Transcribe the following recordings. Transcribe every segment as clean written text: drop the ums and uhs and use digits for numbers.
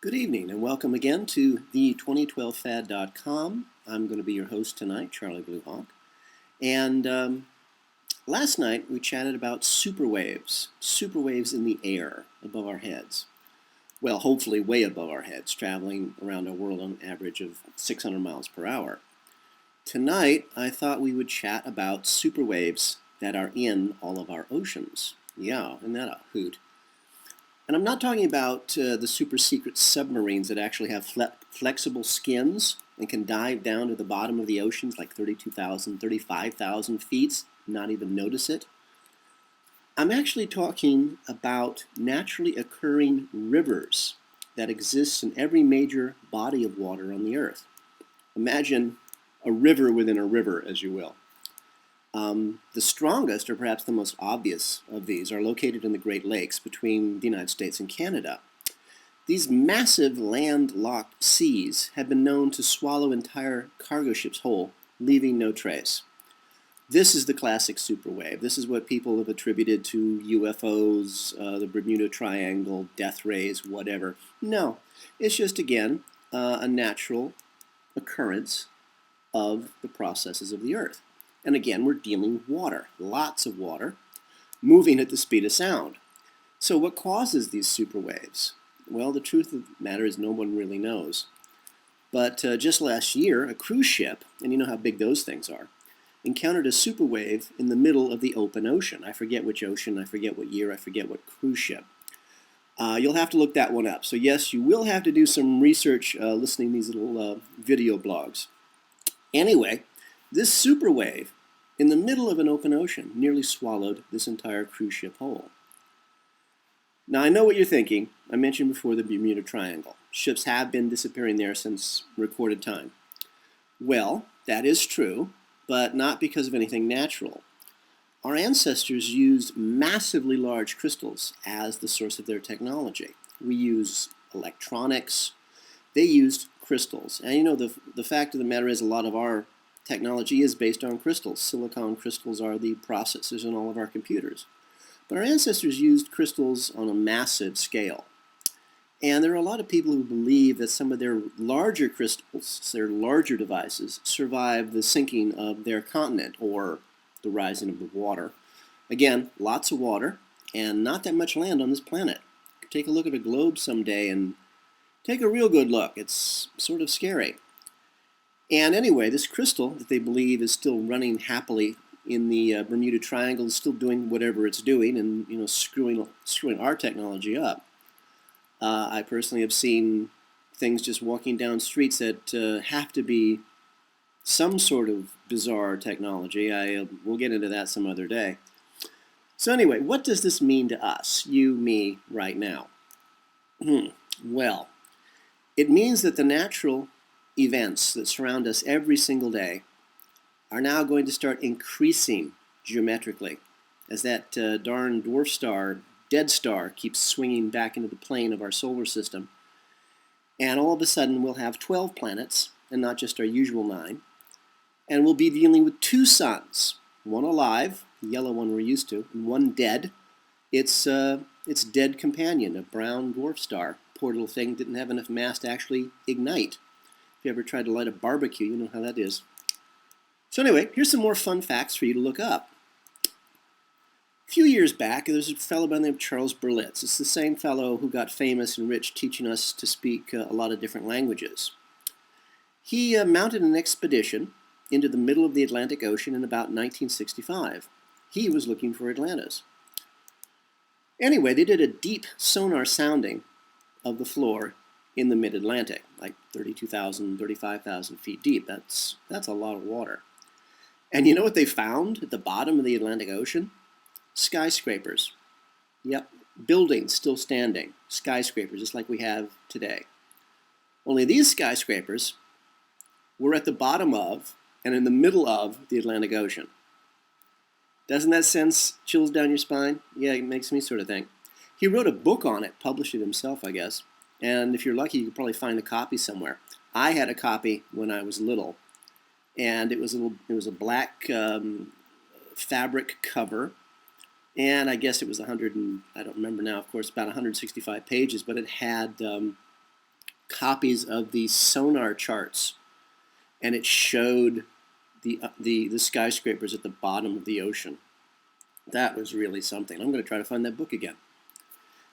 Good evening and welcome again to the2012fad.com. I'm going to be your host tonight, Charlie Bluehawk. And last night we chatted about superwaves in the air above our heads. Well, hopefully way above our heads, traveling around our world on an average of 600 miles per hour. Tonight I thought we would chat about superwaves that are in all of our oceans. Yeah, isn't that a hoot? And I'm not talking about the super secret submarines that actually have flexible skins and can dive down to the bottom of the oceans like 32,000, 35,000 feet, not even notice it. I'm actually talking about naturally occurring rivers that exist in every major body of water on the Earth. Imagine a river within a river, as you will. The strongest, or perhaps the most obvious of these, are located in the Great Lakes between the United States and Canada. These massive landlocked seas have been known to swallow entire cargo ships whole, leaving no trace. This is the classic superwave. This is what people have attributed to UFOs, the Bermuda Triangle, death rays, whatever. No, it's just, again, a natural occurrence of the processes of the Earth. And again, we're dealing with water, lots of water, moving at the speed of sound. So what causes these superwaves? Well, the truth of the matter is no one really knows. But just last year, a cruise ship, and you know how big those things are, encountered a superwave in the middle of the open ocean. I forget which ocean, I forget what year, I forget what cruise ship. You'll have to look that one up. So yes, you will have to do some research listening to these little video blogs. Anyway, this superwave in the middle of an open ocean nearly swallowed this entire cruise ship whole. Now I know what you're thinking. I mentioned before the Bermuda Triangle. Ships have been disappearing there since recorded time. Well, that is true, but not because of anything natural. Our ancestors used massively large crystals as the source of their technology. We use electronics. They used crystals. And you know, the fact of the matter is a lot of our technology is based on crystals. Silicon crystals are the processors in all of our computers. But our ancestors used crystals on a massive scale. And there are a lot of people who believe that some of their larger crystals, their larger devices, survived the sinking of their continent or the rising of the water. Again, lots of water and not that much land on this planet. Take a look at a globe someday and take a real good look. It's sort of scary. And anyway, this crystal that they believe is still running happily in the Bermuda Triangle is still doing whatever it's doing and, you know, screwing our technology up. I personally have seen things just walking down streets that have to be some sort of bizarre technology. We'll get into that some other day. So anyway, what does this mean to us, you, me, right now? Well, it means that the natural events that surround us every single day are now going to start increasing geometrically as that darn dwarf star, dead star, keeps swinging back into the plane of our solar system. And all of a sudden we'll have 12 planets and not just our usual 9. And we'll be dealing with 2 suns, one alive, the yellow one we're used to, and one dead. Its dead companion, a brown dwarf star. Poor little thing didn't have enough mass to actually ignite. If you ever tried to light a barbecue, you know how that is. So anyway, here's some more fun facts for you to look up. A few years back, there's a fellow by the name of Charles Berlitz. It's the same fellow who got famous and rich teaching us to speak a lot of different languages. He mounted an expedition into the middle of the Atlantic Ocean in about 1965. He was looking for Atlantis. Anyway, they did a deep sonar sounding of the floor in the mid-Atlantic, like 32,000, 35,000 feet deep. That's a lot of water. And you know what they found at the bottom of the Atlantic Ocean? Skyscrapers. Yep, buildings still standing. Skyscrapers, just like we have today. Only these skyscrapers were at the bottom of and in the middle of the Atlantic Ocean. Doesn't that send chills down your spine? Yeah, it makes me sort of think. He wrote a book on it, published it himself, I guess. And if you're lucky, you could probably find a copy somewhere. I had a copy when I was little, and it was a black fabric cover, and I guess it was I don't remember now, of course, about 165 pages, but it had copies of the sonar charts, and it showed the skyscrapers at the bottom of the ocean. That was really something. I'm going to try to find that book again.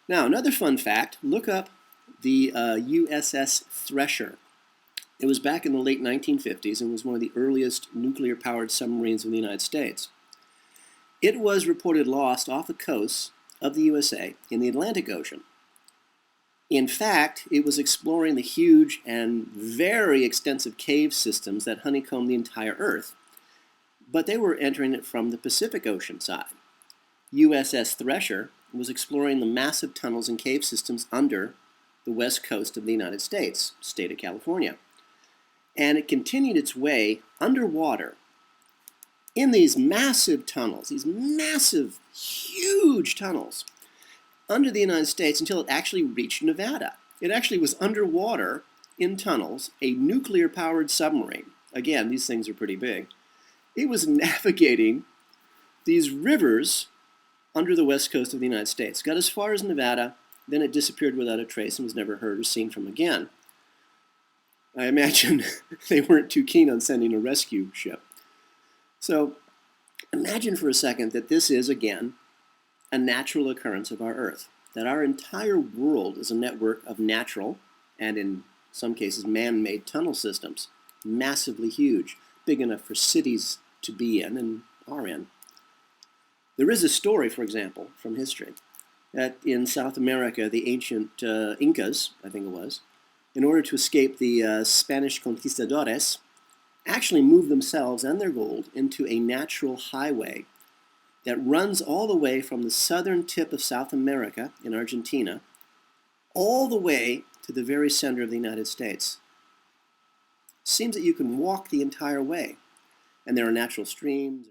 Now, another fun fact, look up the USS Thresher. It was back in the late 1950s and was one of the earliest nuclear-powered submarines in the United States. It was reported lost off the coast of the USA in the Atlantic Ocean. In fact, it was exploring the huge and very extensive cave systems that honeycomb the entire Earth, but they were entering it from the Pacific Ocean side. USS Thresher was exploring the massive tunnels and cave systems under the west coast of the United States, state of California. And it continued its way underwater in these massive tunnels, these massive, huge tunnels under the United States until it actually reached Nevada. It actually was underwater in tunnels, a nuclear-powered submarine. Again, these things are pretty big. It was navigating these rivers under the west coast of the United States. Got as far as Nevada, then it disappeared without a trace and was never heard or seen from again. I imagine they weren't too keen on sending a rescue ship. So imagine for a second that this is, again, a natural occurrence of our Earth, that our entire world is a network of natural, and in some cases man-made tunnel systems, massively huge, big enough for cities to be in and are in. There is a story, for example, from history, that in South America, the ancient Incas, I think it was, in order to escape the Spanish conquistadores, actually moved themselves and their gold into a natural highway that runs all the way from the southern tip of South America in Argentina, all the way to the very center of the United States. Seems that you can walk the entire way, and there are natural streams.